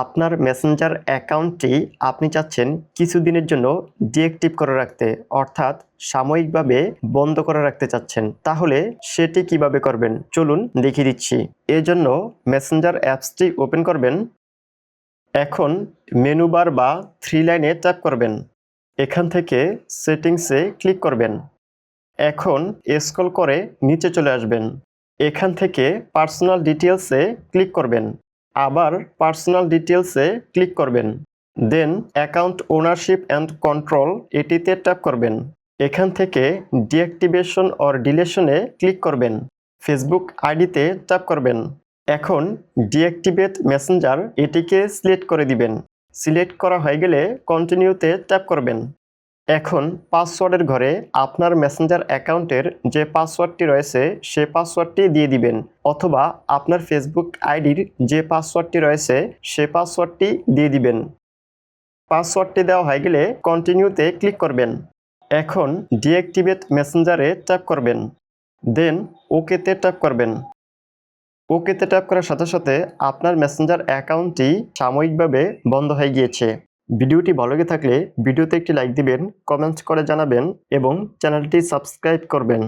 আপনার মেসেঞ্জার অ্যাকাউন্টটি আপনি চাচ্ছেন কিছুদিনের জন্য ডিঅ্যাক্টিভ করে রাখতে, অর্থাৎ সাময়িকভাবে বন্ধ করে রাখতে চাচ্ছেন। তাহলে সেটি কিভাবে করবেন চলুন দেখিয়ে দিচ্ছি। এজন্য মেসেঞ্জার অ্যাপসটি ওপেন করবেন। এখন মেনু বার বা 3 লাইনে ট্যাপ করবেন। এখান থেকে সেটিংসে ক্লিক করবেন। এখন স্ক্রল করে নিচে চলে আসবেন। এখান থেকে পার্সোনাল ডিটেইলসে ক্লিক করবেন। আবার পার্সোনাল ডিটেইলসে ক্লিক করবেন। দেন অ্যাকাউন্ট ওনারশিপ অ্যান্ড কন্ট্রোল এটিতে ট্যাপ করবেন। এখান থেকে ডিঅ্যাক্টিভেশন অর ডিলেশনে ক্লিক করবেন। ফেসবুক আইডিতে ট্যাপ করবেন। এখন ডিঅ্যাক্টিভেট মেসেঞ্জার এটিকে সিলেক্ট করে দিবেন। সিলেক্ট করা হয়ে গেলে কন্টিনিউতে ট্যাপ করবেন। এখন পাসওয়ার্ডের ঘরে আপনার মেসেঞ্জার অ্যাকাউন্টের যে পাসওয়ার্ডটি রয়েছে সে পাসওয়ার্ডটি দিয়ে দিবেন, অথবা আপনার ফেসবুক আইডির যে পাসওয়ার্ডটি রয়েছে সে পাসওয়ার্ডটি দিয়ে দিবেন। পাসওয়ার্ডটি দেওয়া হয়ে গেলে কন্টিনিউতে ক্লিক করবেন। এখন ডিঅ্যাক্টিভেট মেসেঞ্জারে ট্যাপ করবেন। দেন ওকেতে ট্যাপ করবেন। ওকেতে ট্যাপ করার সাথে সাথে আপনার মেসেঞ্জার অ্যাকাউন্টটি সাময়িকভাবে বন্ধ হয়ে গিয়েছে। ভিডিওটি ভালো লেগে থাকলে ভিডিওতে একটি লাইক দিবেন, কমেন্ট করে জানাবেন এবং চ্যানেলটি সাবস্ক্রাইব করবেন।